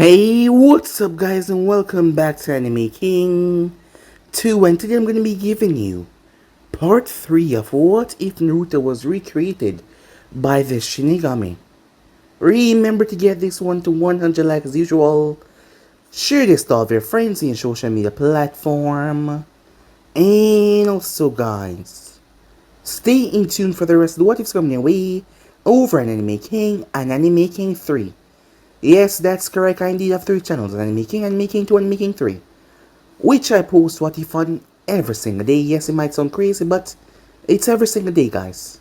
Hey, what's up guys and welcome back to Anime King 2, and today I'm going to be giving you part 3 of What If Naruto Was Recreated by the Shinigami. Remember to get this one to 100 likes as usual, share this to all of your friends in social media platform, and also guys, stay in tune for the rest of the What Ifs coming your way over on Anime King and Anime King 3. Yes, that's correct. I indeed have 3 channels, Anime King, Anime King 2, and Anime King 3, which I post What If on every single day. Yes, it might sound crazy, but it's every single day, guys.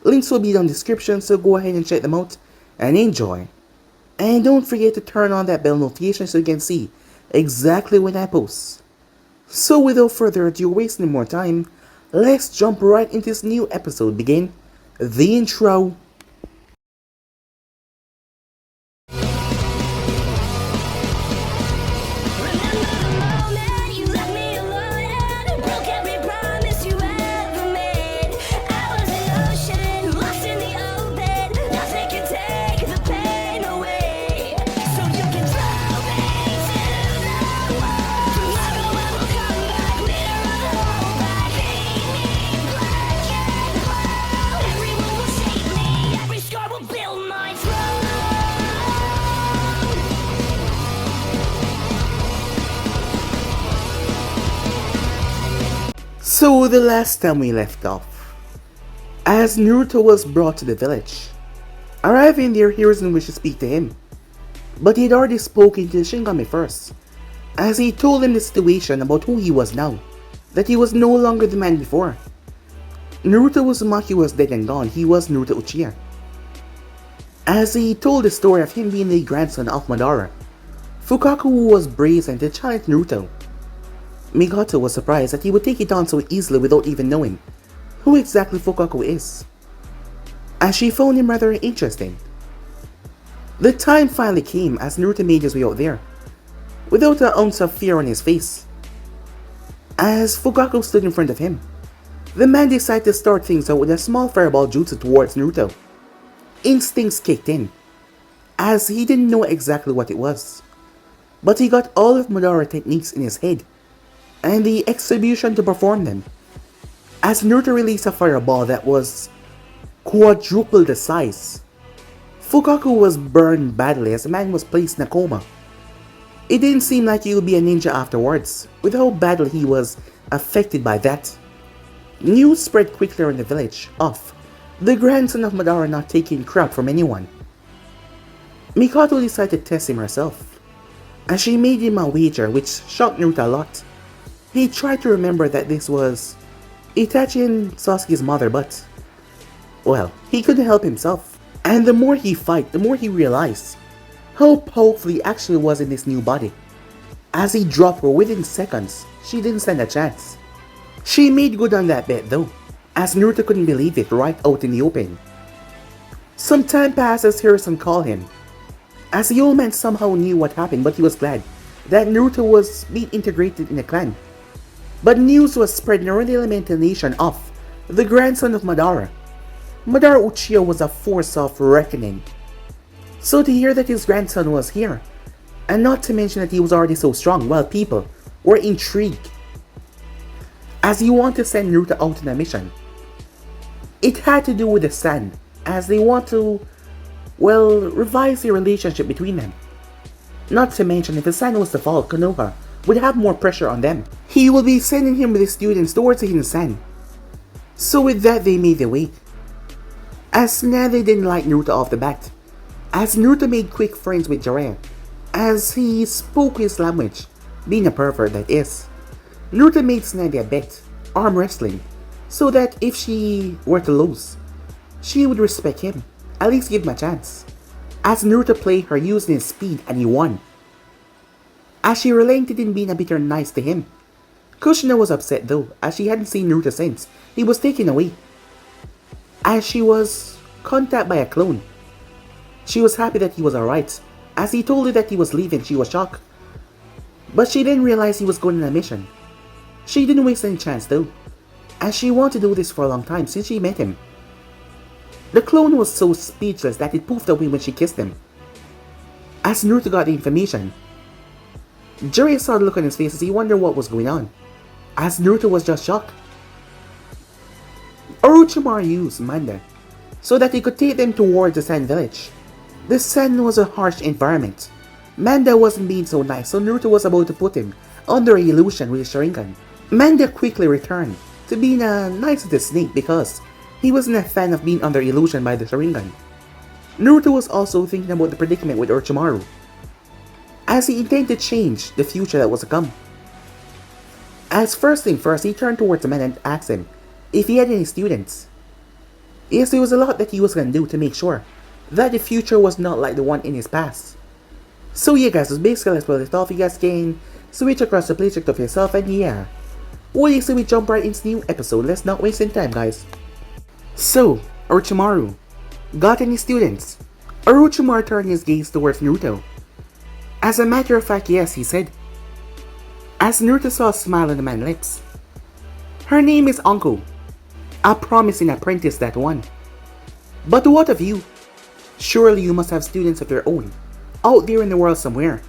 Links will be down in the description, so go ahead and check them out and enjoy. And don't forget to turn on that bell notification so you can see exactly when I post. So without further ado, wasting more time, let's jump right into this new episode. Begin the intro. So the last time we left off, as Naruto was brought to the village, arriving there, Hiruzen wished to speak to him, but he had already spoken to the Shinigami first, as he told him the situation about who he was now, that he was no longer the man before. Naruto Uzumaki was dead and gone. He was Naruto Uchiha. As he told the story of him being the grandson of Madara, Fukaku was brazen to challenge Naruto. Mangekyo was surprised that he would take it on so easily without even knowing who exactly Fukaku is, as she found him rather interesting. The time finally came as Naruto made his way out there, without an ounce of fear on his face. As Fukaku stood in front of him, the man decided to start things out with a small fireball jutsu towards Naruto. Instincts kicked in, as he didn't know exactly what it was, but he got all of Madara techniques in his head and the execution to perform them. As Naruto released a fireball that was quadruple the size, Fukaku was burned badly as the man was placed in a coma. It didn't seem like he would be a ninja afterwards, with how badly he was affected by that. News spread quickly around the village of the grandson of Madara not taking crap from anyone. Mangekyo decided to test him herself, as she made him a wager which shocked Naruto a lot. He tried to remember that this was Itachi and Sasuke's mother, but, well, he couldn't help himself. And the more he fight, the more he realized how powerful he actually was in this new body. As he dropped her within seconds, she didn't stand a chance. She made good on that bet though, as Naruto couldn't believe it right out in the open. Some time passed as Hiruzen called him, as the old man somehow knew what happened, but he was glad that Naruto was being integrated in the clan. But news was spreading around the elemental nation of the grandson of Madara. Madara Uchiha was a force of reckoning. So to hear that his grandson was here, and not to mention that he was already so strong, well, people were intrigued, as he wanted to send Naruto out on a mission. It had to do with the sand, as they want to, well, revise the relationship between them. Not to mention if the sand was to fall, Konoha would have more pressure on them. He will be sending him with his students towards the hidden sand. So with that, they made their way. As now they didn't like Naruto off the bat, as Naruto made quick friends with Jiraiya, as he spoke his language, being a pervert that is. Naruto made Snady a bet, arm wrestling, so that if she were to lose, she would respect him, at least give him a chance. As Naruto played her using his speed and he won. As she relented in being a bit nice to him. Kushina was upset though, as she hadn't seen Naruto since he was taken away. As she was contacted by a clone. She was happy that he was alright. As he told her that he was leaving, she was shocked. But she didn't realize he was going on a mission. She didn't waste any chance though, as she wanted to do this for a long time since she met him. The clone was so speechless that it poofed away when she kissed him. As Naruto got the information, Jiraiya saw the look on his face as he wondered what was going on, as Naruto was just shocked. Orochimaru used Manda so that he could take them towards the Sand Village. The Sand was a harsh environment. Manda wasn't being so nice, so Naruto was about to put him under an illusion with his Sharingan. Manda quickly returned to being a nice little snake because he wasn't a fan of being under illusion by the Sharingan. Naruto was also thinking about the predicament with Orochimaru, as he intended to change the future that was to come. As first thing first, he turned towards the man and asked him if he had any students. Yes, there was a lot that he was going to do to make sure that the future was not like the one in his past. So yeah guys, so basically that's what I thought. You guys can switch across the play check of yourself, and yeah, what do you say we jump right into the new episode? Let's not waste any time guys. So, Orochimaru got any students? Orochimaru turned his gaze towards Naruto. As a matter of fact, yes, he said, as Naruto saw a smile on the man's lips. Her name is Anko, a promising apprentice, that one. But what of you? Surely you must have students of your own, out there in the world somewhere.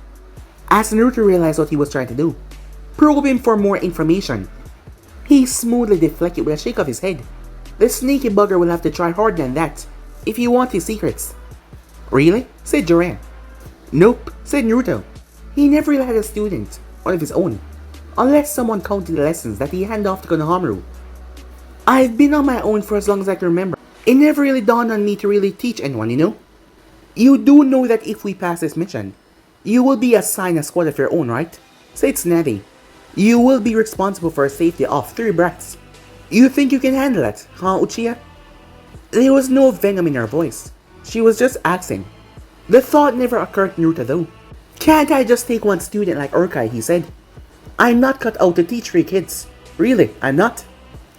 As Naruto realized what he was trying to do, probing for more information, he smoothly deflected with a shake of his head. The sneaky bugger will have to try harder than that if you want his secrets. Really? Said Jiraiya. Nope, said Naruto. He never really had a student, one of his own, unless someone counted the lessons that he handed off to Konohamaru. I've been on my own for as long as I can remember. It never really dawned on me to really teach anyone, you know? You do know that if we pass this mission, you will be assigned a squad of your own, right? Said Snazzy. You will be responsible for the safety of 3 brats. You think you can handle it, huh, Uchiha? There was no venom in her voice. She was just asking. The thought never occurred to Naruto though. Can't I just take one student like Urkai, he said. I'm not cut out to teach 3 kids. Really, I'm not.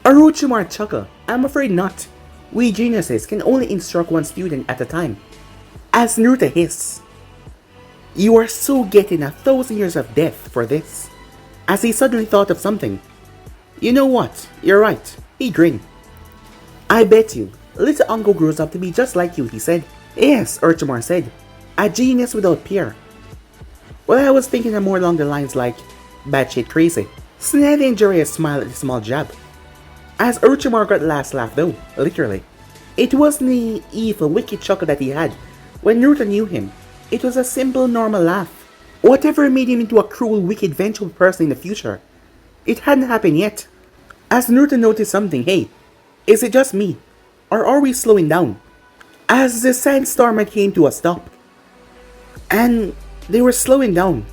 Orochimaru chuckled. I'm afraid not. We geniuses can only instruct one student at a time. As Naruto hissed. You are so getting 1,000 years of death for this. As he suddenly thought of something. You know what? You're right. He grinned. I bet you, little Anko grows up to be just like you, he said. Yes, Orochimaru said. A genius without peer. Well, I was thinking more along the lines like batshit crazy. Snazzy and Jiraiya smiled at the small jab. As Orochimaru got the last laugh though, literally. It wasn't the evil, wicked chuckle that he had when Naruto knew him. It was a simple, normal laugh. Whatever made him into a cruel, wicked, vengeful person in the future. It hadn't happened yet. As Naruto noticed something, hey, is it just me? Or are we slowing down? As the sandstorm came to a stop. And they were slowing down,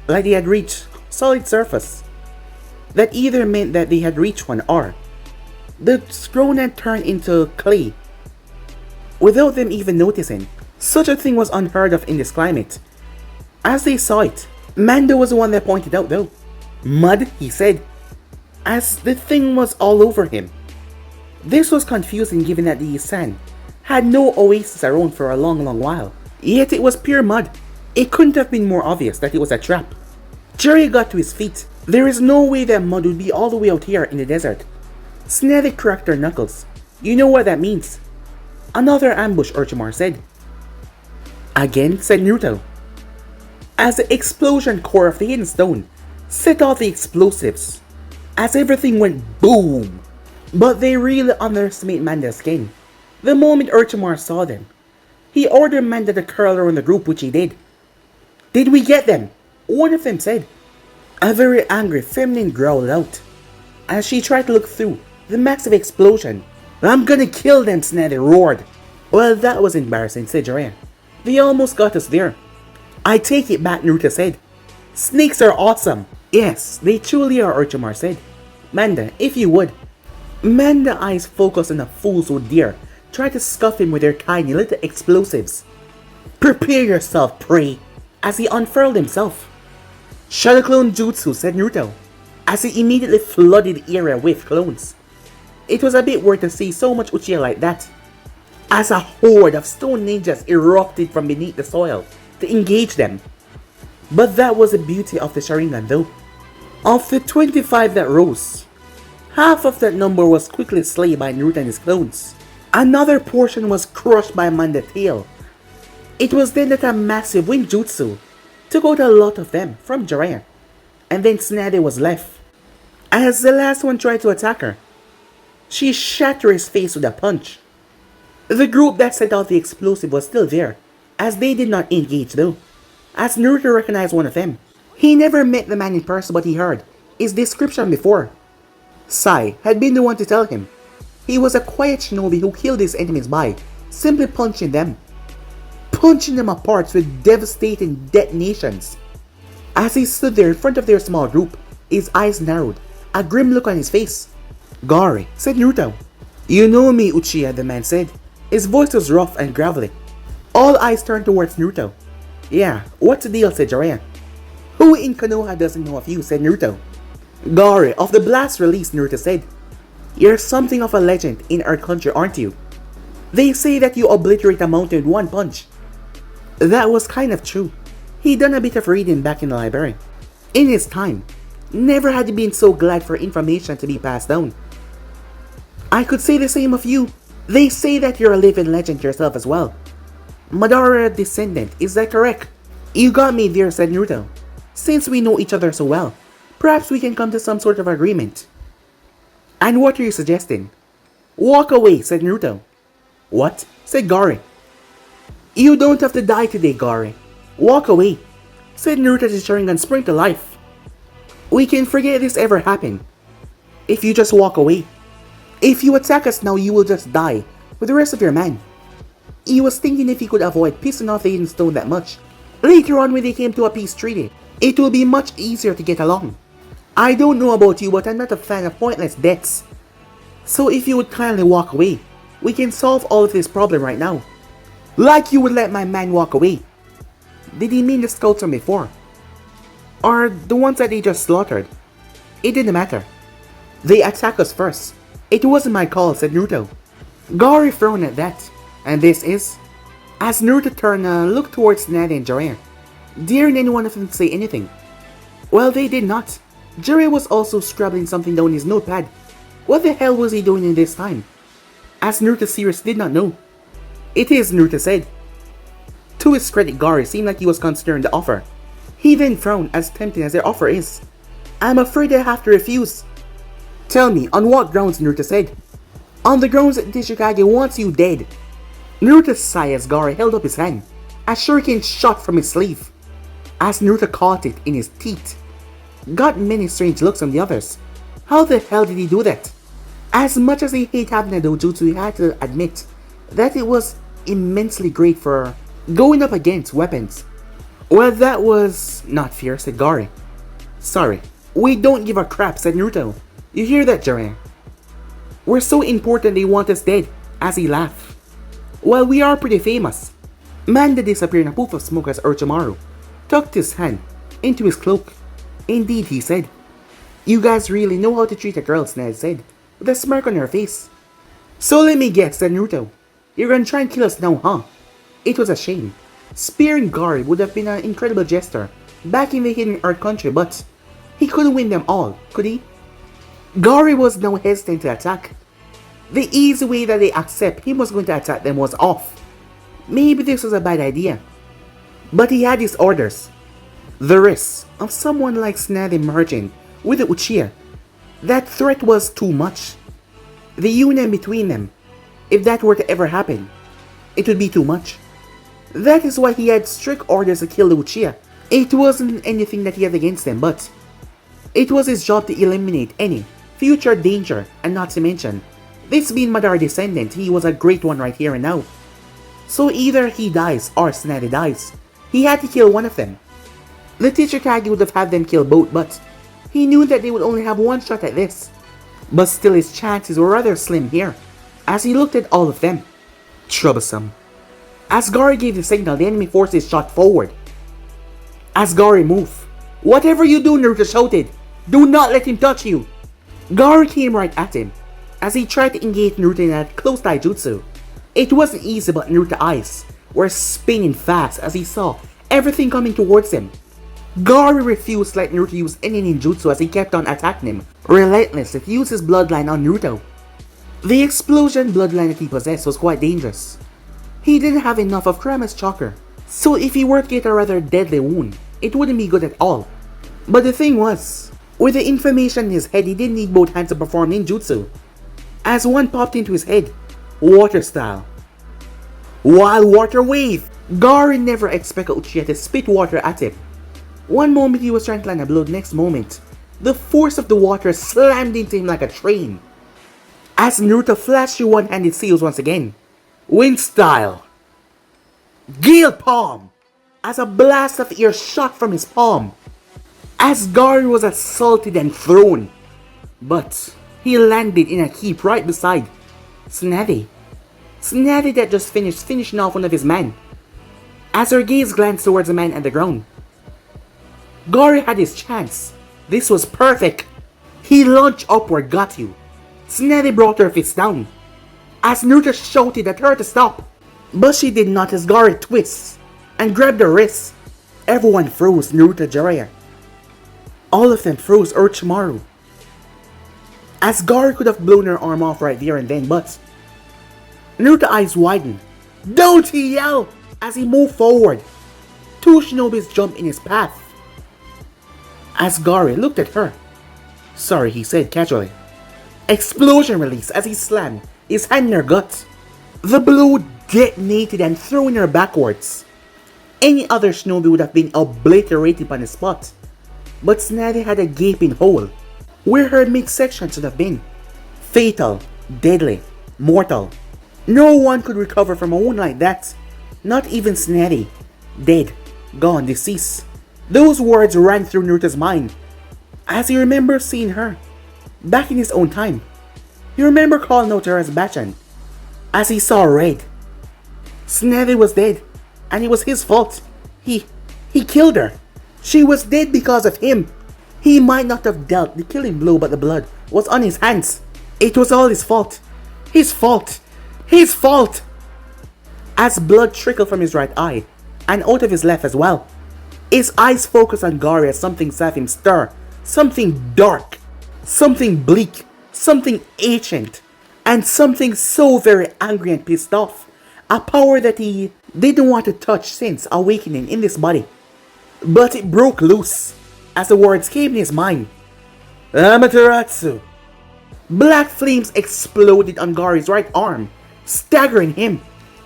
like they had reached solid surface. That either meant that they had reached one, or the scroll had turned into clay without them even noticing. Such a thing was unheard of in this climate. As they saw it, Mando was the one that pointed out though. Mud, he said, as the thing was all over him. This was confusing given that the sand had no oasis around for a long while. Yet it was pure mud. It couldn't have been more obvious that it was a trap. Jiraiya got to his feet. There is no way that mud would be all the way out here in the desert. Snazzy cracked her knuckles. You know what that means. Another ambush, Orochimaru said. Again, said Naruto. As the explosion core of the hidden stone set off the explosives, as everything went boom. But they really underestimated Manda's skin. The moment Orochimaru saw them, he ordered Manda to curl around the group, which he did. Did we get them? One of them said. A very angry feminine growled out as she tried to look through the massive explosion. I'm gonna kill them, Snazzy roared. Well, that was embarrassing, said Jiraiya. They almost got us there. I take it back, Naruto said. Snakes are awesome. Yes, they truly are, Orochimaru said. Manda, if you would. Manda's eyes focused on the fools who dare try to scuff him with their tiny little explosives. Prepare yourself, prey, as he unfurled himself. Shadow Clone Jutsu, said Naruto, as he immediately flooded the area with clones. It was a bit weird to see so much Uchiha like that, as a horde of stone ninjas erupted from beneath the soil to engage them. But that was the beauty of the Sharingan though. Of the 25 that rose, half of that number was quickly slain by Naruto and his clones. Another portion was crushed by Manda's tail, It was then that a massive wind jutsu took out a lot of them from Jiraiya, and then Tsunade was left. As the last one tried to attack her, she shattered his face with a punch. The group that set out the explosive was still there, as they did not engage though, as Naruto recognized one of them. He never met the man in person, but he heard his description before. Sai had been the one to tell him. He was a quiet shinobi who killed his enemies by simply punching them apart with devastating detonations. As he stood there in front of their small group, his eyes narrowed, a grim look on his face. "Gari," said Naruto. "You know me, Uchiha," the man said. His voice was rough and gravelly. All eyes turned towards Naruto. "Yeah, what's the deal?" said Jiraiya. "Who in Konoha doesn't know of you?" said Naruto. "Gari, of the blast release," Naruto said. "You're something of a legend in our country, aren't you? They say that you obliterate a mountain with one punch." That was kind of true. He'd done a bit of reading back in the library. In his time, never had he been so glad for information to be passed down. "I could say the same of you. They say that you're a living legend yourself as well. Madara descendant, is that correct?" "You got me there," said Naruto. "Since we know each other so well, perhaps we can come to some sort of agreement." "And what are you suggesting?" "Walk away," said Naruto. "What?" said Gari. "You don't have to die today, Gari. Walk away," said Naruto to Sharingan spring to life. "We can forget this ever happened if you just walk away. If you attack us now, you will just die with the rest of your men." He was thinking if he could avoid pissing off the hidden stone that much. Later on when they came to a peace treaty, it will be much easier to get along. "I don't know about you, but I'm not a fan of pointless deaths. So if you would kindly walk away, we can solve all of this problem right now." "Like you would let my man walk away." Did he mean the scouts from before? Or the ones that they just slaughtered? It didn't matter. "They attacked us first. It wasn't my call," said Naruto. Gari frowned at that. "And this is?" As Naruto turned and looked towards Tsunade and Jiraiya, daring any one of them to say anything. Well, they did not. Jiraiya was also scribbling something down his notepad. What the hell was he doing in this time? As Naruto seriously did not know. "It is," Naruto said. To his credit, Gari seemed like he was considering the offer. He then frowned, as tempting as their offer is. "I'm afraid I have to refuse." "Tell me, on what grounds?" Naruto said. "On the grounds that Tishikage wants you dead." Naruto sighed as Gari held up his hand, a shuriken shot from his sleeve. As Naruto caught it in his teeth, got many strange looks from the others. How the hell did he do that? As much as he hated having a dojutsu, he had to admit that it was immensely great for going up against weapons. "Well, that was not fair," said Gari. "Sorry, we don't give a crap," said Naruto. "You hear that, Jiraiya? We're so important they want us dead," as he laughed. "Well, we are pretty famous." Manda disappeared in a puff of smoke as Orochimaru tucked his hand into his cloak. "Indeed," he said. "You guys really know how to treat a girl," Tsunade said, with a smirk on her face. "So let me guess," said Naruto. "You're gonna try and kill us now, huh?" It was a shame. Spearing Gari would have been an incredible gesture back in the Hidden Earth country, but he couldn't win them all, could he? Gari was now hesitant to attack. The easy way that they accept him was going to attack them was off. Maybe this was a bad idea. But he had his orders. The risk of someone like Tsunade merging with the Uchiha, that threat was too much. The union between them, if that were to ever happen, it would be too much. That is why he had strict orders to kill the Uchiha. It wasn't anything that he had against them, but it was his job to eliminate any future danger, and not to mention, this being Madara descendant, he was a great one right here and now. So either he dies or Tsunade dies. He had to kill one of them. The Tishikage would have had them kill both, but he knew that they would only have one shot at this. But still his chances were rather slim here, as he looked at all of them. Troublesome. As Gari gave the signal, the enemy forces shot forward. As Gari moved, "Whatever you do," Naruto shouted, "do not let him touch you." Gari came right at him, as he tried to engage Naruto in a close taijutsu. It wasn't easy, but Naruto's eyes were spinning fast as he saw everything coming towards him. Gari refused to let Naruto use any ninjutsu as he kept on attacking him, relentless to use his bloodline on Naruto. The explosion bloodline that he possessed was quite dangerous. He didn't have enough of Kurama's chakra So if he were to get a rather deadly wound, it wouldn't be good at all. But the thing was, with the information in his head, he didn't need both hands to perform ninjutsu. As one popped into his head, water style. Wild water wave! Gary never expected Uchiha to spit water at him. One moment he was trying to land a blow, the next moment, the force of the water slammed into him like a train. As Naruto flashed through one-handed seals once again. Wind style. Gale palm! As a blast of air shot from his palm. As Gary was assaulted and thrown. But he landed in a heap right beside Tsunade. Tsunade that just finished finishing off one of his men. As her gaze glanced towards the man at the ground. Gary had his chance. This was perfect. He launched upward, got you. Tsunade brought her fist down. As Naruto shouted at her to stop. But she did not as Gary twists and grabbed her wrist. Everyone froze, Naruto, Jiraiya. All of them froze Orochimaru. As Gary could have blown her arm off right there and then, but Naruto's eyes widened. Don't he yell! As he moved forward. Two shinobis jumped in his path. As Gary looked at her. Sorry, he said casually. Explosion released as he slammed his hand in her gut. The blow detonated and threw her backwards. Any other shinobi would have been obliterated on the spot. But Tsunade had a gaping hole where her midsection should have been. Fatal, deadly, mortal. No one could recover from a wound like that. Not even Tsunade. Dead, gone, deceased. Those words ran through Naruto's mind as he remembered seeing her back in his own time. He remembered calling out to her as Bachan as he saw red. Tsunade was dead and it was his fault. He killed her. She was dead because of him. He might not have dealt the killing blow, but the blood was on his hands. It was all his fault. His fault. His fault. As blood trickled from his right eye and out of his left as well. His eyes focused on Gary as something set him stir. Something dark. Something bleak. Something ancient. And something so very angry and pissed off. A power that he didn't want to touch since awakening in this body. But it broke loose as the words came in his mind. Amaterasu. Black flames exploded on Gary's right arm, staggering him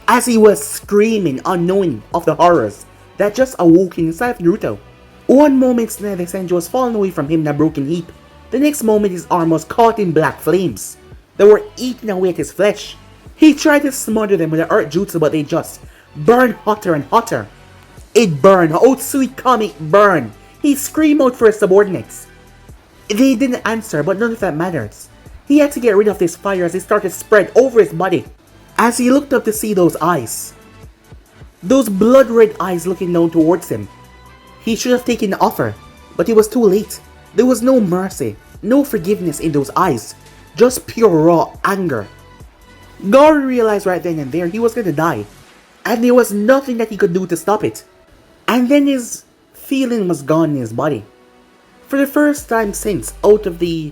as he was screaming, unknowing of the horrors that just awoke inside of Naruto. One moment Tsunade Senju was falling away from him in a broken heap. The next moment his arm was caught in black flames that were eating away at his flesh. He tried to smother them with the earth jutsu, but they just burned hotter and hotter. It burned, Otsui Kami burned. He screamed out for his subordinates. They didn't answer, but none of that matters. He had to get rid of this fire as it started to spread over his body. As he looked up to see those eyes. Those blood-red eyes looking down towards him. He should have taken the offer, but it was too late. There was no mercy, no forgiveness in those eyes. Just pure raw anger. Gary realized right then and there he was going to die. And there was nothing that he could do to stop it. And then his feeling was gone in his body. For the first time since out of the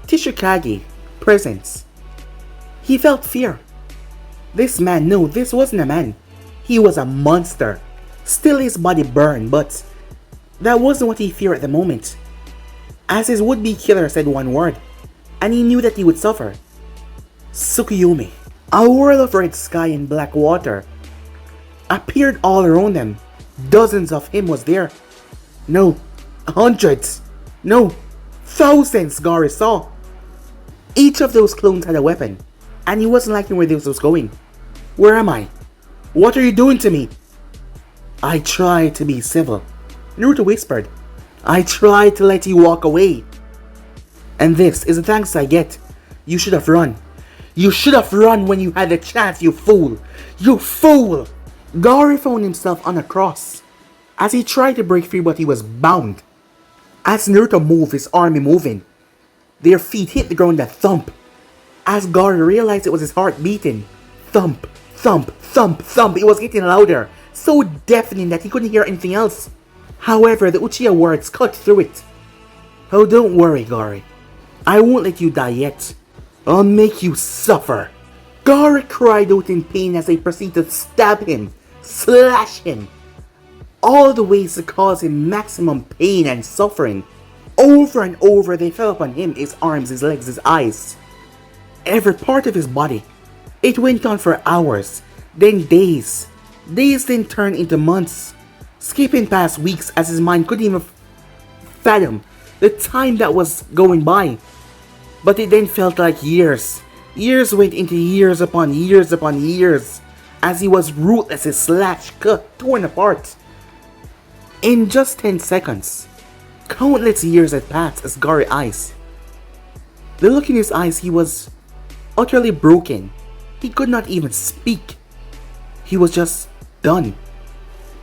Tishikage presence, he felt fear. This man, no, this wasn't a man. He was a monster. Still his body burned, but that wasn't what he feared at the moment. As his would-be killer said one word, and he knew that he would suffer. Tsukuyomi. A world of red sky and black water appeared all around them. Dozens of him was there. No, hundreds. No, thousands Gary saw. Each of those clones had a weapon, and he wasn't liking where this was going. Where am I? What are you doing to me? I tried to be civil. Naruto whispered. I tried to let you walk away. And this is the thanks I get. You should have run. You should have run when you had the chance, you fool. You fool! Gary found himself on a cross as he tried to break free, but he was bound. As Naruto moved, his army moving. Their feet hit the ground, that thump. As Gary realized it was his heart beating. Thump, thump, thump, thump. It was getting louder, so deafening that he couldn't hear anything else. However, the Uchiha words cut through it. Oh, don't worry, Gary. I won't let you die yet. I'll make you suffer. Gary cried out in pain as they proceeded to stab him, slash him, all the ways to cause him maximum pain and suffering. Over and over they fell upon him, his arms, his legs, his eyes, every part of his body. It went on for hours, then days. Days then turned into months, skipping past weeks as his mind couldn't even fathom the time that was going by. But it then felt like years. Years went into years upon years upon years, as he was ruthlessly slashed, cut, torn apart. In just 10 seconds, countless years had passed as Gary eyes. The look in his eyes, he was utterly broken. He could not even speak. He was just done.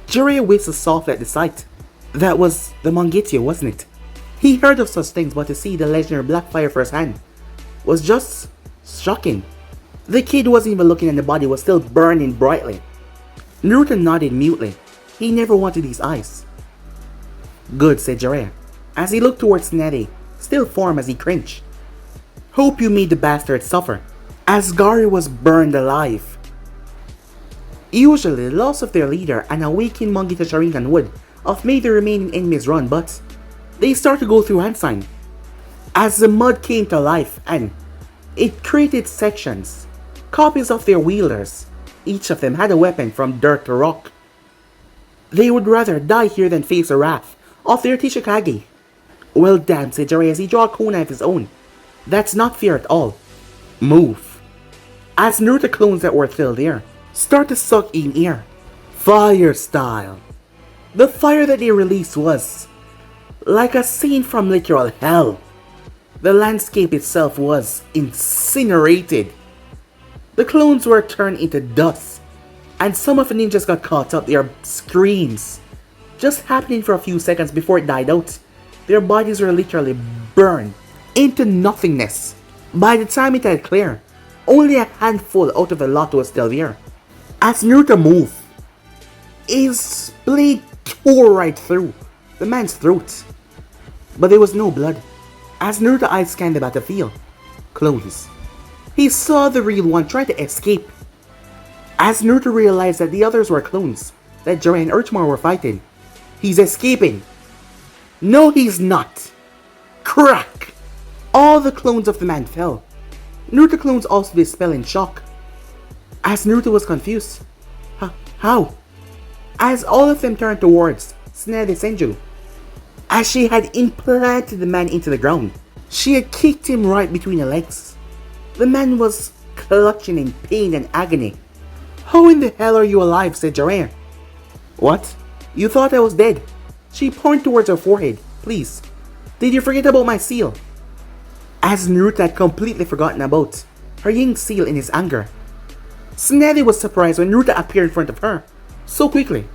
Jiraiya whistled softly at the sight. That was the Mangekyo, wasn't it? He heard of such things, but to see the legendary black fire firsthand was just shocking. The kid wasn't even looking and the body was still burning brightly. Naruto nodded mutely. He never wanted these eyes. Good, said Jiraiya, as he looked towards Tsunade, still firm as he cringed. Hope you made the bastard suffer, as Gary was burned alive. Usually, the loss of their leader and awakened Mangekyo Sharingan would have made the remaining enemies run, but they started to go through hand sign. As the mud came to life and it created sections, copies of their wielders. Each of them had a weapon from dirt to rock. They would rather die here than face the wrath of their Tishikage. Well damn, said Jiraiya as he drew a kunai of his own. That's not fear at all. Move. As Naruto clones that were still there start to suck in air. Fire style. The fire that they released was like a scene from literal hell. The landscape itself was incinerated. The clones were turned into dust, and some of the ninjas got caught up. Their screams just happening for a few seconds before it died out. Their bodies were literally burned into nothingness. By the time it had cleared, only a handful out of a lot was still there. As Naruto moved, his blade tore right through the man's throat, but there was no blood. As Naruto's eyes scanned the battlefield, clones, he saw the real one try to escape. As Naruto realized that the others were clones, that Jiraiya and Orochimaru were fighting, he's escaping. No, he's not. Crack! All the clones of the man fell. Naruto clones also dispelled in shock. As Naruto was confused. How? As all of them turned towards Tsunade Senju, as she had implanted the man into the ground, she had kicked him right between the legs. The man was clutching in pain and agony. How in the hell are you alive? Said Jiraiya. What? You thought I was dead? She pointed towards her forehead. Please, did you forget about my seal? As Naruto had completely forgotten about her yin seal in his anger, Tsunade was surprised when Naruto appeared in front of her so quickly.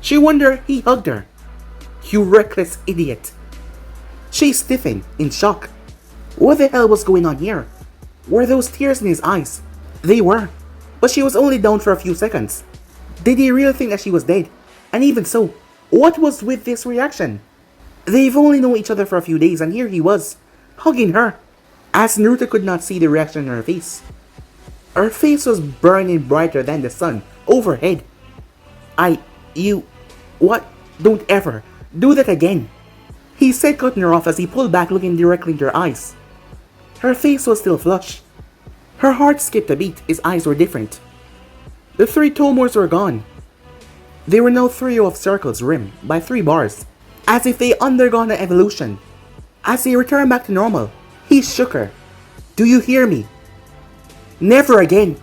She wondered he hugged her. You reckless idiot. She stiffened in shock. What the hell was going on here? Were those tears in his eyes? They were, but she was only down for a few seconds. Did he really think that she was dead? And even so, what was with this reaction? They've only known each other for a few days and here he was, hugging her. As Naruto could not see the reaction on her face. Her face was burning brighter than the sun overhead. What? Don't ever do that again, he said, cutting her off as he pulled back, looking directly into her eyes. Her face was still flushed. Her heart skipped a beat. His eyes were different. The 3 tomos were gone. They were now 3 of circles rimmed by 3 bars, as if they undergone an evolution. As they returned back to normal, he shook her. Do you hear me? Never again.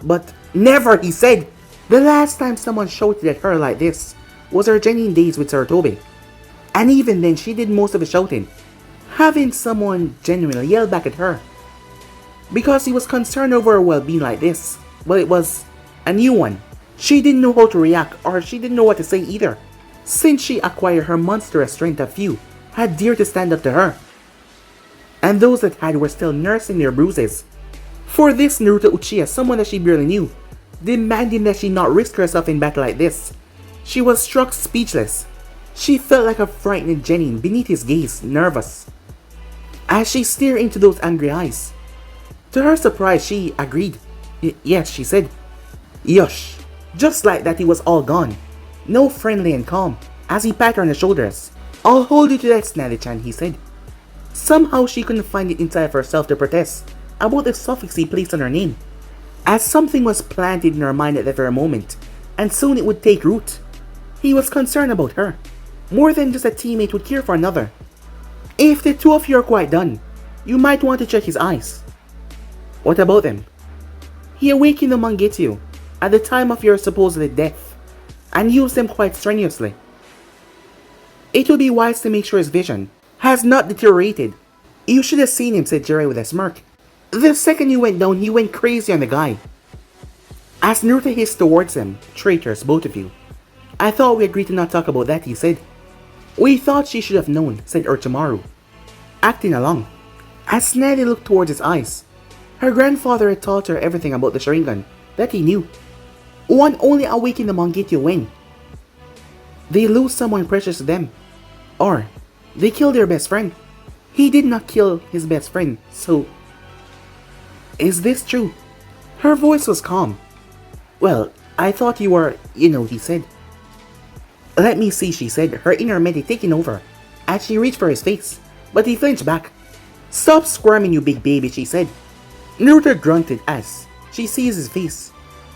But never, he said. The last time someone shouted at her like this was her genuine days with Sarutobi. And even then she did most of the shouting, having someone genuinely yell back at her. Because he was concerned over her well-being like this. Well, it was a new one. She didn't know how to react, or she didn't know what to say either. Since she acquired her monstrous strength, a few had dared to stand up to her. And those that had were still nursing their bruises. For this, Naruto Uchiha, someone that she barely knew, demanding that she not risk herself in battle like this. She was struck speechless. She felt like a frightened Genin beneath his gaze, nervous, as she stared into those angry eyes. To her surprise, she agreed. Yes, she said. Yush. Just like that, he was all gone. no friendly and calm, as he patted her on the shoulders. I'll hold you to that, Snally-chan, he said. Somehow she couldn't find it inside of herself to protest about the suffix he placed on her name, as something was planted in her mind at that very moment, and soon it would take root. He was concerned about her, more than just a teammate would care for another. If the two of you are quite done, you might want to check his eyes. What about them? He awakened the Mangekyo at the time of your supposed death, and used them quite strenuously. It would be wise to make sure his vision has not deteriorated. You should have seen him, said Jiraiya with a smirk. The second you went down, he went crazy on the guy. As Naruto hissed towards him, traitors, both of you. I thought we agreed to not talk about that, he said. We thought she should have known, said Orochimaru, acting along. As Tsunade looked towards his eyes, her grandfather had taught her everything about the Sharingan that he knew. One only awakened the Mangekyo when they lose someone precious to them, or they kill their best friend. He did not kill his best friend, so is this true? Her voice was calm. Well, I thought you were, he said. Let me see, she said, her inner medic taking over, as she reached for his face, but he flinched back. Stop squirming, you big baby, she said. Naruto grunted as she sees his face.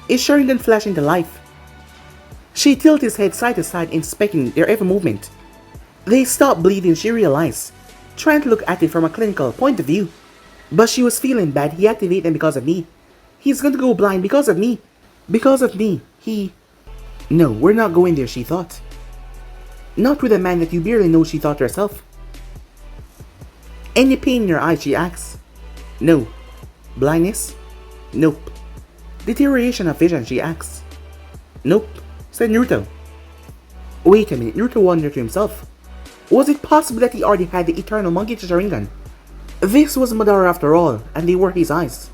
His Sharingan flashed into life. She tilted his head side to side, inspecting their every movement. They stopped bleeding, she realized, trying to look at it from a clinical point of view. But she was feeling bad. He activated them because of me. He's going to go blind because of me. Because of me, No, we're not going there, she thought. Not with a man that you barely know, she thought to herself. Any pain in your eye, she asked. No. Blindness? Nope. Deterioration of vision, she asked. Nope, said Naruto. Wait a minute, Naruto wondered to himself. Was it possible that he already had the eternal Mangekyo Sharingan? This was Madara after all, and they were his eyes.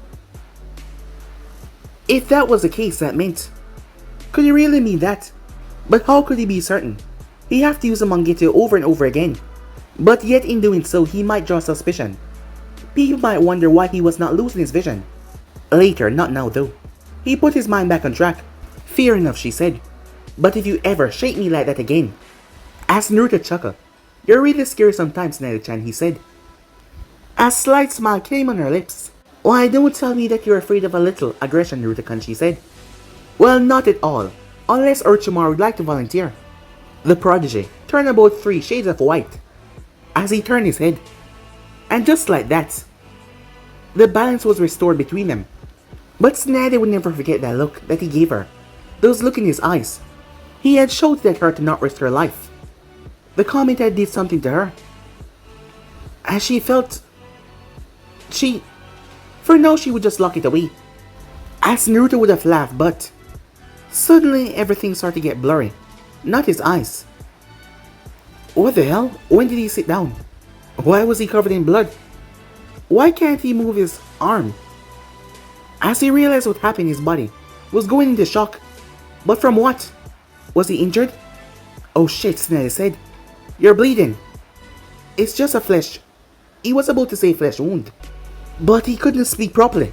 If that was the case, that meant... Could he really mean that? But how could he be certain? He'd have to use the Mangekyo over and over again. But yet in doing so, he might draw suspicion. People might wonder why he was not losing his vision. Later, not now though. He put his mind back on track. Fair enough, she said. But if you ever shake me like that again... As Naruto chuckled. You're really scary sometimes, Naruto-chan, he said. A slight smile came on her lips. Why, don't tell me that you're afraid of a little aggression, Naruto-kun, she said. Well, not at all. Unless Orochimaru would like to volunteer. The prodigy turned about 3 shades of white as he turned his head. And just like that, the balance was restored between them. But Tsunade would never forget that look that he gave her. Those look in his eyes. He had shouted at her to not risk her life. The comment had did something to her. As she felt... For now she would just lock it away. As Naruto would have laughed, but... Suddenly everything started to get blurry. Not his eyes. What the hell? When did he sit down? Why was he covered in blood? Why can't he move his arm? As he realized what happened, his body was going into shock. But from what? Was he injured? Oh shit, Tsunade said. You're bleeding. It's just a flesh... He was about to say flesh wound. But he couldn't speak properly.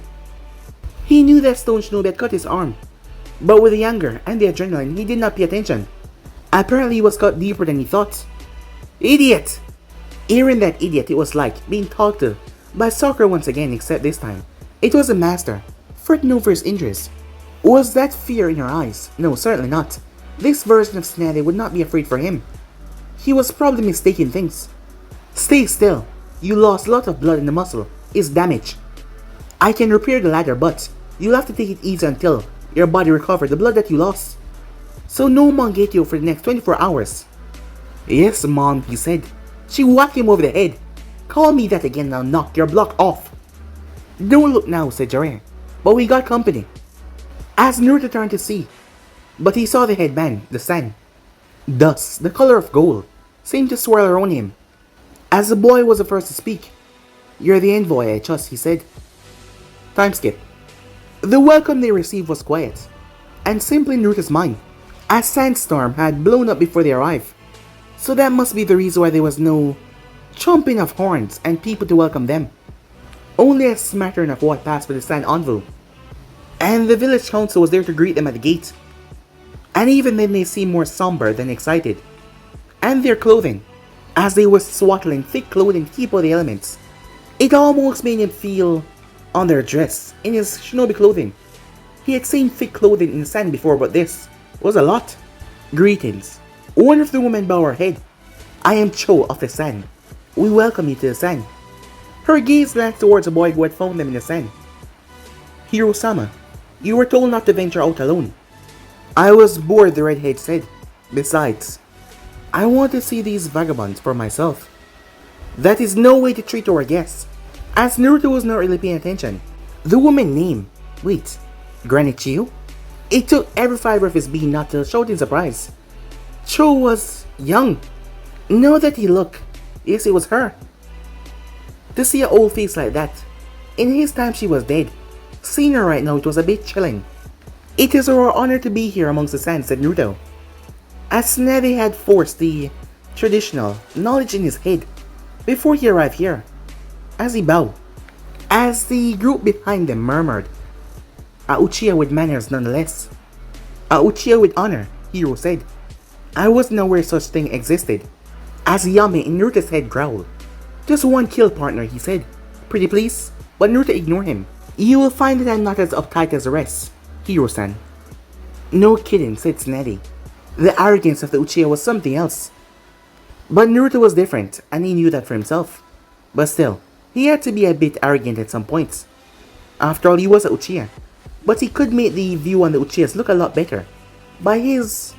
He knew that Stone Shinobi had cut his arm. But with the anger and the adrenaline, he did not pay attention. Apparently he was cut deeper than he thought. Idiot! Hearing that idiot, it was like being talked to by Sakura once again, except this time it was a master, fretting over his injuries. Was that fear in her eyes? No, certainly not. This version of Tsunade would not be afraid for him. He was probably mistaking things. Stay still. You lost a lot of blood in the muscle. It's damaged. I can repair the ladder, but you'll have to take it easy until your body recovers the blood that you lost. So no Mangekyo for the next 24 hours. Yes, Mom, he said. She whacked him over the head. Call me that again and I'll knock your block off. Don't look now, said Jiraiya. But we got company. As Naruto turned to see, but he saw the headband, the sand. Dust, the color of gold, seemed to swirl around him. As the boy was the first to speak. You're the envoy, I trust, he said. Time skip. The welcome they received was quiet, and simply in Naruto's mind. A sandstorm had blown up before they arrived. So that must be the reason why there was no chomping of horns and people to welcome them. Only a smattering of what passed with the sand envelope. And the village council was there to greet them at the gate. And even then they seemed more somber than excited. And their clothing, as they were swaddling thick clothing to keep out the elements, it almost made him feel on their dress, in his shinobi clothing. He had seen thick clothing in the sand before, but this was a lot. Greetings. One of the women bowed her head. I am Cho of the sand. We welcome you to the sand. Her gaze glanced towards a boy who had found them in the sand. Hiro-sama, you were told not to venture out alone. I was bored, the redhead said. Besides, I want to see these vagabonds for myself. That is no way to treat our guests. As Naruto was not really paying attention, the woman named, wait, Granny Chiyo? It took every fiber of his being not to shout in surprise. Cho was young. Now that he looked, yes, it was her. To see an old face like that, in his time she was dead. Seeing her right now, it was a bit chilling. It is our honor to be here amongst the sand, said Naruto. As Tsunade had forced the traditional knowledge in his head before he arrived here. As he bowed, as the group behind them murmured, a Uchiha with manners nonetheless. A Uchiha with honor, Hiro said. I wasn't aware such thing existed. As Yami in Naruto's head growled. Just one kill, partner, he said. Pretty please? But Naruto ignored him. You will find that I'm not as uptight as the rest, Hiro-san. No kidding, said Tsunade. The arrogance of the Uchiha was something else. But Naruto was different, and he knew that for himself. But still, he had to be a bit arrogant at some points. After all, he was a Uchiha. But he could make the view on the Uchihas look a lot better by his,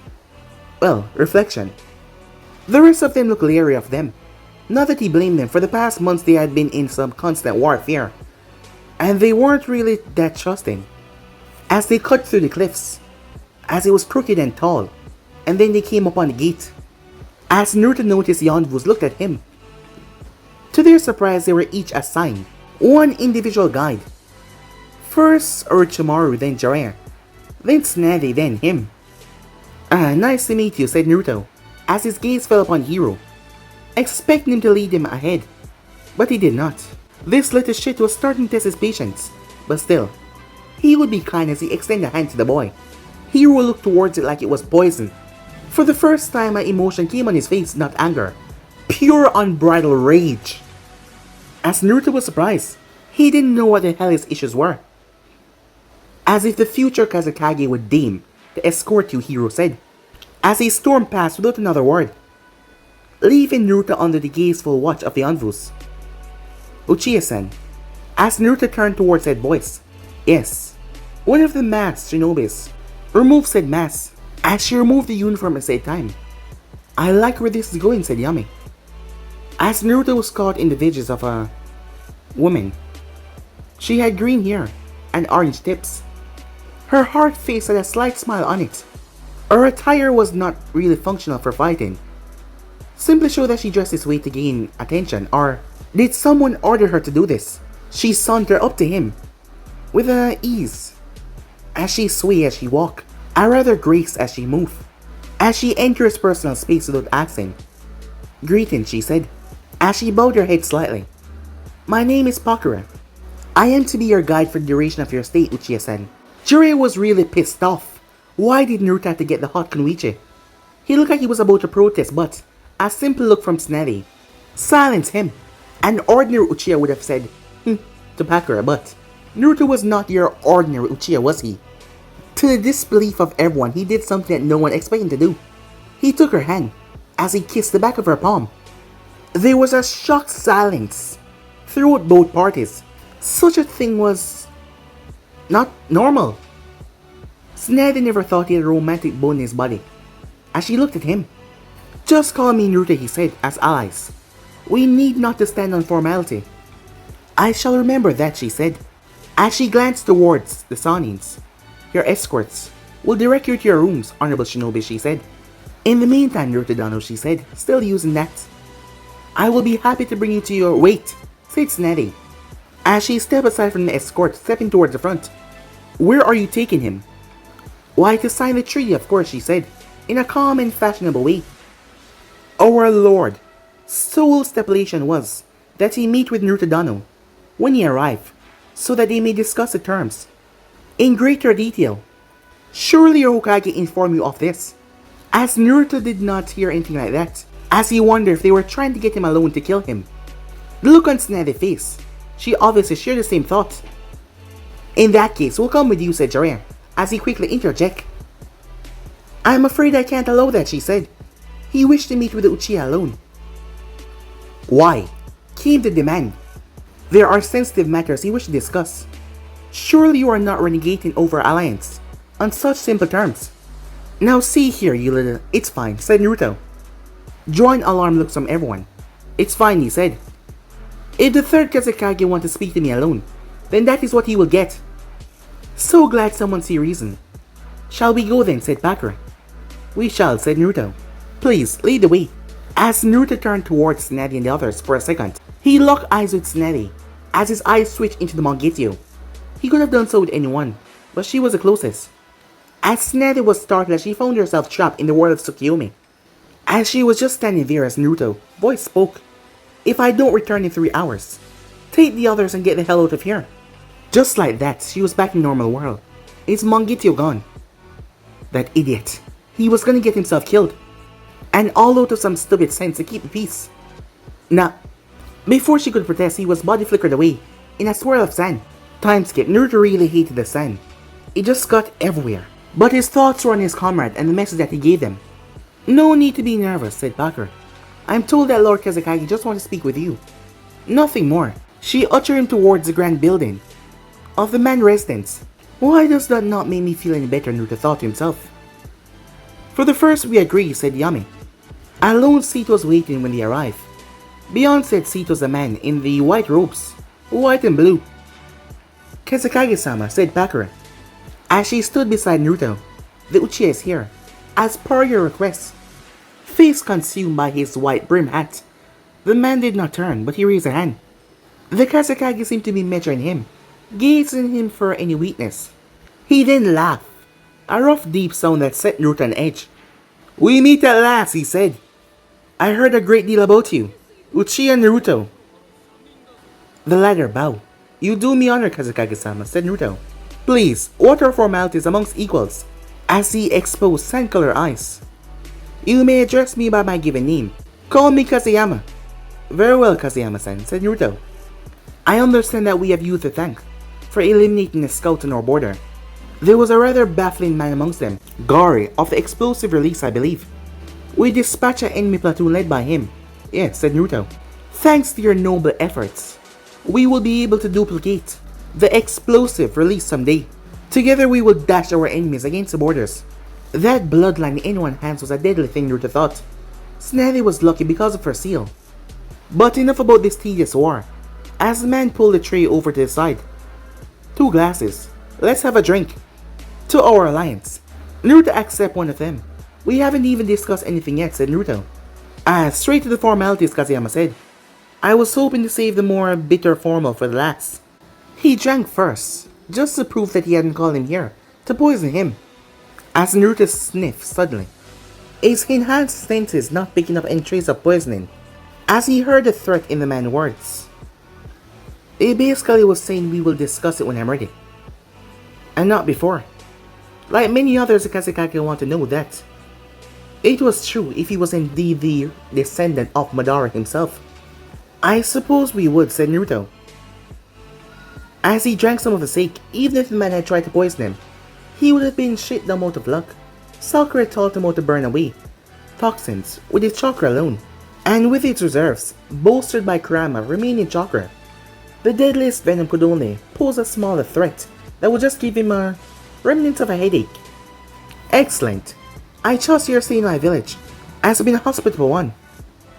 well, reflection. The rest of them looked leery of them. Not that he blamed them, for the past months they had been in some constant warfare, and they weren't really that trusting. As they cut through the cliffs, as it was crooked and tall, and then they came upon the gate. As Naruto noticed, the envoys looked at him. To their surprise, they were each assigned one individual guide. First Orochimaru, then Jiraiya, then Tsunade, then him. Nice to meet you, said Naruto, as his gaze fell upon Hiro, expecting him to lead him ahead. But he did not. This little shit was starting to test his patience, but still, he would be kind as he extended a hand to the boy. Hiro looked towards it like it was poison. For the first time, an emotion came on his face, not anger, pure unbridled rage. As Naruto was surprised, he didn't know what the hell his issues were. As if the future Kazekage would deign to escort you, Hiro said, as he stormed past without another word, leaving Naruto under the gazeful watch of the envoys. Uchiha-san, as Naruto turned towards said voice. Yes, one of the masked shinobis removed said mask, as she removed the uniform at the same time. I like where this is going, said Yami. As Naruto was caught in the visions of a woman. She had green hair and orange tips. Her hard face had a slight smile on it. Her attire was not really functional for fighting. Simply showed that she dressed this way to gain attention, or did someone order her to do this? She sauntered up to him with ease, as she swayed as she walked, a rather grace as she moved, as she entered his personal space without asking. Greetings, she said, as she bowed her head slightly. My name is Pakura. I am to be your guide for the duration of your stay, Uchiha-san. Jiraiya was really pissed off. Why did Naruto have to get the hot kunoichi? He looked like he was about to protest, but a simple look from Tsunade silenced him. An ordinary Uchiha would have said, to Pakura, but Naruto was not your ordinary Uchiha, was he? To the disbelief of everyone, he did something that no one expected him to do. He took her hand, as he kissed the back of her palm. There was a shocked silence throughout both parties. Such a thing was not normal. Tsunade never thought he had a romantic bone in his body. As she looked at him, just call me Naruto, he said, as allies. We need not to stand on formality. I shall remember that, she said, as she glanced towards the Sanins. Your escorts will direct you to your rooms, Honorable Shinobi, she said. In the meantime, Naruto Dano, she said, still using that. I will be happy to bring you to your— Wait, said Tsunade, as she stepped aside from the escort, stepping towards the front. Where are you taking him? Why, to sign the treaty, of course, she said, in a calm and fashionable way. Our Lord, sole stipulation was that he meet with Naruto Dano when he arrived, so that they may discuss the terms in greater detail. Surely your Hokage informed you of this. As Naruto did not hear anything like that, as he wondered if they were trying to get him alone to kill him. The look on Tsunade's face, she obviously shared the same thought. In that case, we'll come with you, said Jiraiya, as he quickly interjected. I'm afraid I can't allow that, she said. He wished to meet with the Uchiha alone. Why? Came the demand. There are sensitive matters he wished to discuss. Surely you are not renegating over alliance on such simple terms. Now see here, you little... It's fine, said Naruto. Drawing alarm looks from everyone. It's fine, he said. If the third Kazekage wants to speak to me alone, then that is what he will get. So glad someone sees reason. Shall we go then, said Bakura. We shall, said Naruto. Please, lead the way. As Naruto turned towards Tsunade and the others for a second, he locked eyes with Tsunade as his eyes switched into the Mangekyo. He could have done so with anyone, but she was the closest. As Tsunade was startled as she found herself trapped in the world of Tsukuyomi. As she was just standing there as Naruto's voice spoke. If I don't return in 3 hours, take the others and get the hell out of here. Just like that, she was back in normal world. Is Mangekyo gone? That idiot. He was gonna get himself killed. And all out of some stupid sense to keep the peace. Nah. Before she could protest, he was body flickered away in a swirl of sand. Time skip, Naruto really hated the sand. It just got everywhere. But his thoughts were on his comrade and the message that he gave them. No need to be nervous, said Bakura. I'm told that Lord Kazekage just wants to speak with you. Nothing more. She ushered him towards the grand building of the man residence. Why does that not make me feel any better, Naruto thought to himself. For the first we agree, said Yami. A lone seat was waiting when they arrived. Beyond said seat was a man in the white robes, white and blue. Kazekage-sama, said Bakura. As she stood beside Naruto, the Uchiha is here, as per your request. Face consumed by his white brim hat, the man did not turn, but he raised a hand. The Kazekage seemed to be measuring him, gazing him for any weakness. He then laughed, a rough deep sound that set Naruto on edge. We meet at last, he said. I heard a great deal about you, Uchiha Naruto. The latter bowed. You do me honor, Kazekage-sama, said Naruto. Please, what are formalities amongst equals? As he exposed sand-colored eyes. You may address me by my given name. Call me Kazeyama. Very well, Kazeyama-san, said Naruto. I understand that we have you to thank for eliminating a scout on our border. There was a rather baffling man amongst them, Gari, of the explosive release, I believe. We dispatched an enemy platoon led by him. Yes, said Naruto. Thanks to your noble efforts, we will be able to duplicate the explosive release someday. Together we will dash our enemies against the borders. That bloodline in anyone's hands was a deadly thing, Naruto thought. Tsunade was lucky because of her seal. But enough about this tedious war. As the man pulled the tray over to the side. 2 glasses. Let's have a drink. To our alliance. Naruto accept one of them. We haven't even discussed anything yet, said Naruto. Straight to the formalities, Kazeyama said. I was hoping to save the more bitter formal for the last. He drank first, just to prove that he hadn't called him here to poison him. As Naruto sniffed suddenly, his enhanced senses not picking up any trace of poisoning, as he heard the threat in the man's words. He basically was saying we will discuss it when I'm ready. And not before. Like many others, the Kazekage want to know that. It was true if he was indeed the descendant of Madara himself. I suppose we would, said Naruto. As he drank some of the sake, even if the man had tried to poison him, he would have been shit down out of luck. Sakura had taught him how to burn away toxins with his chakra alone, and with its reserves, bolstered by Kurama remaining chakra, the deadliest venom could only pose a smaller threat that would just give him a remnant of a headache. Excellent. I trust you're staying in my village, as I've been a hospitable one,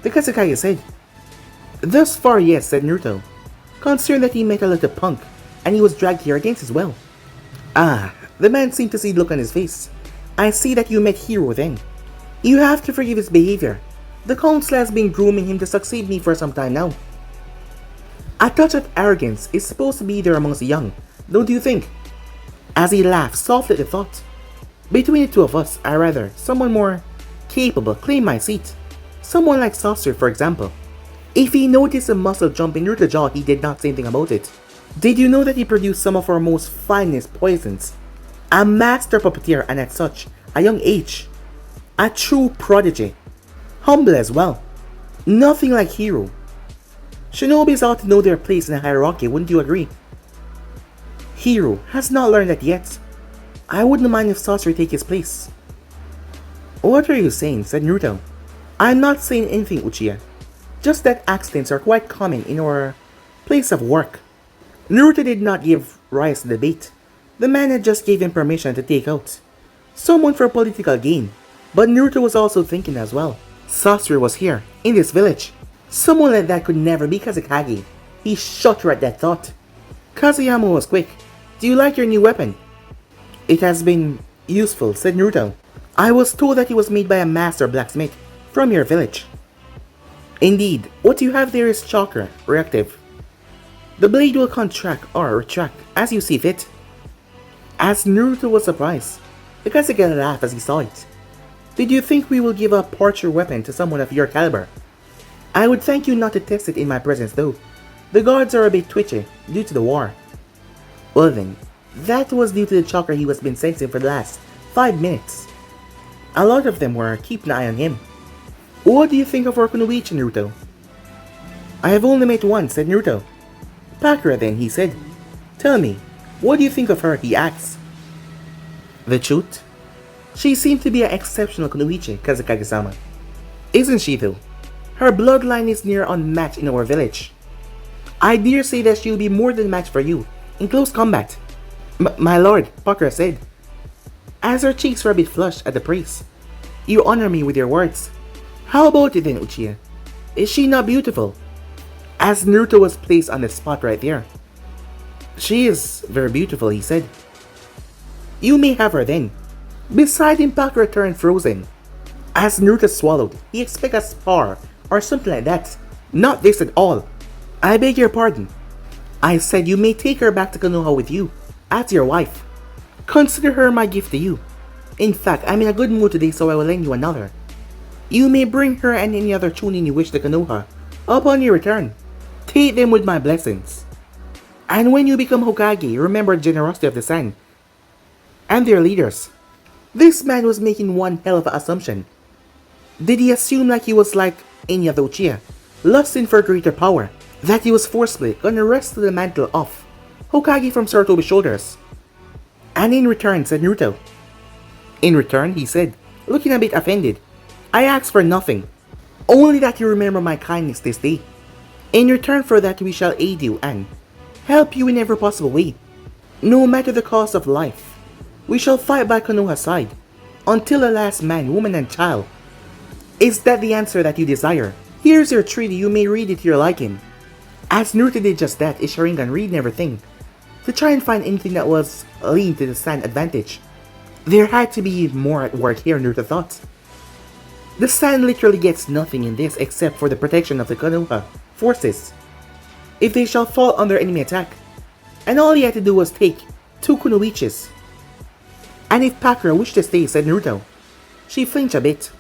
the Kazekage said. Thus far, yes, said Naruto, considering that he met a little punk, and he was dragged here against his will. The man seemed to see the look on his face. I see that you met Hero then. You have to forgive his behavior. The council has been grooming him to succeed me for some time now. A touch of arrogance is supposed to be there amongst the young, don't you think? As he laughed softly at the thought. Between the two of us, I rather someone more capable claim my seat. Someone like Sasori, for example. If he noticed a muscle jump in Naruto's jaw, he did not say anything about it. Did you know that he produced some of our most finest poisons? A master puppeteer and at such a young age. A true prodigy. Humble as well. Nothing like hero. Shinobis ought to know their place in the hierarchy, wouldn't you agree? Hero has not learned that yet. I wouldn't mind if Sasori take his place. What are you saying? Said Naruto. I'm not saying anything, Uchiha. Just that accidents are quite common in our place of work. Naruto did not give rise to debate. The man had just gave him permission to take out someone for political gain. But Naruto was also thinking as well. Sasori was here, in this village. Someone like that could never be Kazekage. He shuddered at that thought. Kazuyama was quick. Do you like your new weapon? It has been useful, said Naruto. I was told that it was made by a master blacksmith from your village. Indeed, what you have there is chakra, reactive. The blade will contract or retract as you see fit. As Naruto was surprised, the Kazekage laughed as he saw it. Did you think we will give a torture weapon to someone of your caliber? I would thank you not to test it in my presence though. The guards are a bit twitchy due to the war. Well then, that was due to the chakra he was been sensing for the last 5 minutes. A lot of them were keeping an eye on him. What do you think of our Kunoichi, Naruto? I have only met one, said Naruto. Pakura then, he said. Tell me, what do you think of her, he asked. The truth? She seemed to be an exceptional Kunoichi, Kazekage-sama. Isn't she though? Her bloodline is near unmatched in our village. I dare say that she will be more than matched for you in close combat. My lord, Pakura said, as her cheeks were a bit flushed at the praise. You honor me with your words. How about it then, Uchiha? Is she not beautiful? As Naruto was placed on the spot right there. She is very beautiful, he said. You may have her then. Beside him, Pakura turned frozen. As Naruto swallowed, he expected a spar or something like that. Not this at all. I beg your pardon. I said you may take her back to Konoha with you, as your wife. Consider her my gift to you. In fact, I'm in a good mood today, so I will lend you another. You may bring her and any other chunin you wish to Konoha upon your return. Take them with my blessings. And when you become Hokage, remember the generosity of the Sand and their leaders. This man was making one hell of an assumption. Did he assume like he was like any other Uchiha, lusting for greater power, that he was forcibly gonna wrestle the mantle off Hokage from Sarutobi's shoulders? And in return, said Naruto. In return, he said, looking a bit offended, I asked for nothing, only that you remember my kindness this day. In return for that, we shall aid you and help you in every possible way, no matter the cost of life. We shall fight by Konoha's side, until the last man, woman and child. Is that the answer that you desire? Here's your treaty, you may read it to your liking. As Naruto did just that, his Sharingan reading everything, to try and find anything that was lean to the Sand advantage. There had to be more at work here, Naruto thought. The Sand literally gets nothing in this except for the protection of the Konoha forces, if they shall fall under enemy attack. And all he had to do was take 2 Kunoichis. And if Pakura wished to stay, said Naruto. She flinched a bit.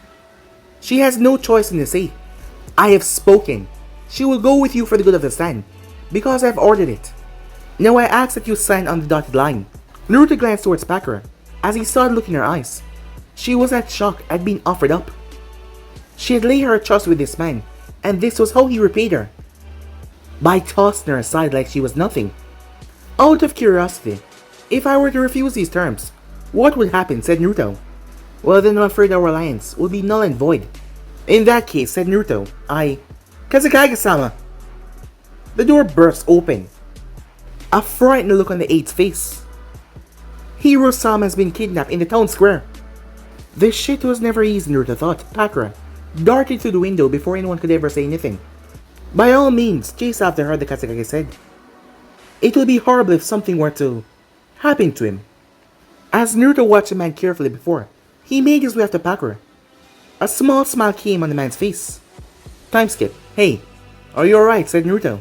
She has no choice in the say. I have spoken. She will go with you for the good of the Sand, because I have ordered it. Now I ask that you sign on the dotted line. Naruto glanced towards Pakura, as he saw the look in her eyes. She was at shock at being offered up. She had laid her trust with this man, and this was how he repaid her. By tossing her aside like she was nothing. Out of curiosity, if I were to refuse these terms, what would happen, said Naruto. Well then I'm afraid our alliance would be null and void. In that case, said Naruto, Kazekage-sama! The door burst open. A frightened look on the aide's face. Hiro-sama has been kidnapped in the town square. This shit was never easy, Naruto thought. Pakura darted through the window before anyone could ever say anything. By all means, chase after her, the Kazekage said. It would be horrible if something were to happen to him. As Naruto watched the man carefully before, he made his way after Pakura. A small smile came on the man's face. Time skip. Hey, are you alright? Said Naruto.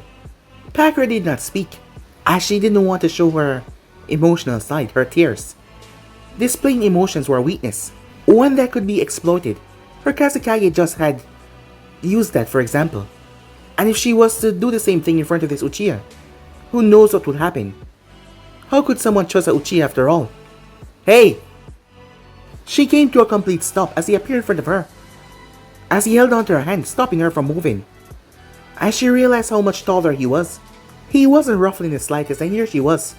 Pakura did not speak, as she didn't want to show her emotional side, her tears. Displaying emotions were a weakness, one that could be exploited. Her Kazekage just had used that, for example. And if she was to do the same thing in front of this Uchiha, who knows what would happen? How could someone trust a Uchiha after all? Hey! She came to a complete stop as he appeared in front of her, as he held onto her hand, stopping her from moving. As she realized how much taller he wasn't ruffling the slightest, and here she was,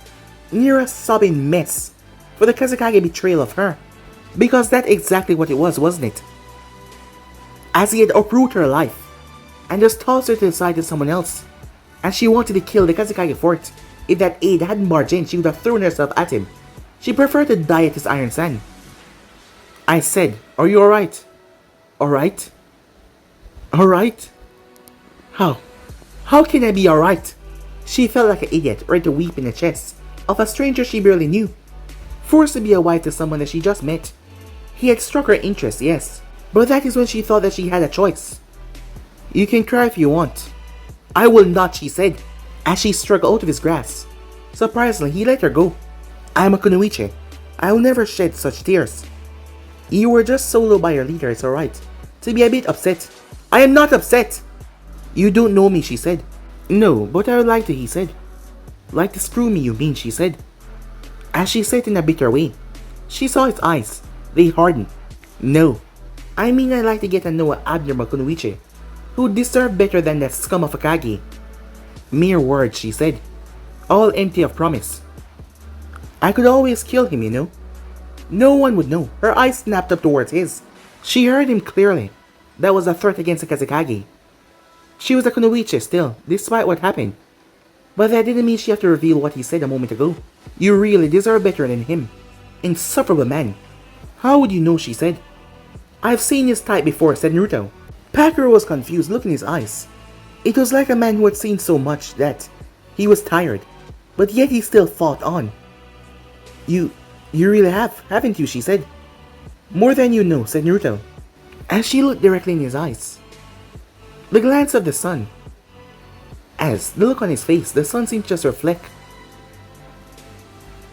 near a sobbing mess for the Kazekage betrayal of her. Because that's exactly what it was, wasn't it? As he had uprooted her life, and just tossed her to the side to someone else, and she wanted to kill the Kazekage for it. If that aide hadn't barged in, she would have thrown herself at him. She preferred to die at his iron sand. I said, are you alright? Alright? Alright? How can I be alright? She felt like an idiot, ready to weep in the chest of a stranger she barely knew. Forced to be a wife to someone that she just met. He had struck her interest, yes, but that is when she thought that she had a choice. You can cry if you want. I will not, she said, as she struggled out of his grasp. Surprisingly, he let her go. I am a kunoichi. I will never shed such tears. You were just solo by your leader, it's alright to be a bit upset. I am not upset! You don't know me, she said. No, but I would like to, he said. Like to screw me, you mean, she said. As she said in a bitter way. She saw his eyes. They hardened. No. I mean I'd like to get to know an abnormal kunoichi who deserved better than that scum of a Kage. Mere words, she said. All empty of promise. I could always kill him, you know. No one would know. Her eyes snapped up towards his. She heard him clearly. That was a threat against the Kazekage. She was a kunoichi still, despite what happened. But that didn't mean she had to reveal what he said a moment ago. You really deserve better than him. Insufferable man. How would you know, she said. I've seen his type before, said Naruto. Pakuro was confused, looking in his eyes. It was like a man who had seen so much that he was tired, but yet he still fought on. You really have, haven't you, she said. More than you know, said Naruto, as she looked directly in his eyes. The glance of the sun. As the look on his face, the sun seemed to just reflect.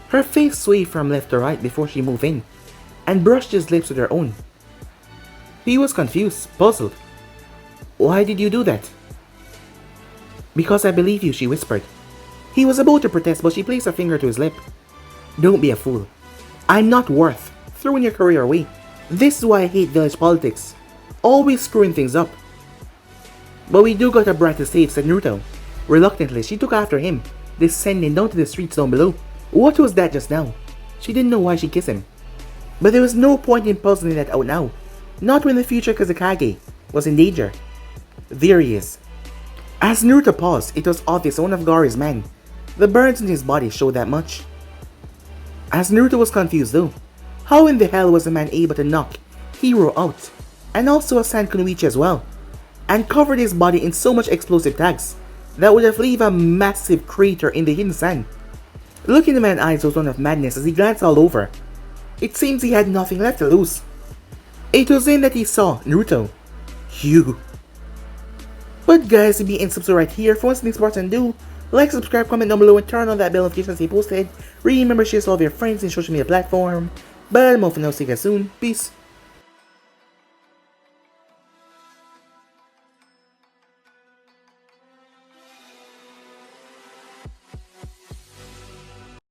Her face swayed from left to right before she moved in, and brushed his lips with her own. He was confused, puzzled. Why did you do that? Because I believe you, she whispered. He was about to protest, but she placed her finger to his lip. Don't be a fool. I'm not worth throwing your career away. This is why I hate village politics. Always screwing things up. But we do got a brat to save, said Naruto. Reluctantly, she took after him, descending down to the streets down below. What was that just now? She didn't know why she kissed him. But there was no point in puzzling that out now. Not when the future Kazekage was in danger. There he is. As Naruto paused, it was obvious one of Gaara's men. The burns in his body showed that much. As Naruto was confused though. How in the hell was a man able to knock Hiro out, and also a Sand Kunoichi as well, and covered his body in so much explosive tags that would have left a massive crater in the hidden sand? Looking the man's eyes was one of madness as he glanced all over. It seems he had nothing left to lose. It was then that he saw Naruto. You. But guys, if you ain't subscribed right here, for once next part and do, like, subscribe, comment down below, and turn on that bell notification as he posted. Remember, share this with all of your friends and social media platform. But I'm off for now, see you guys soon. Peace.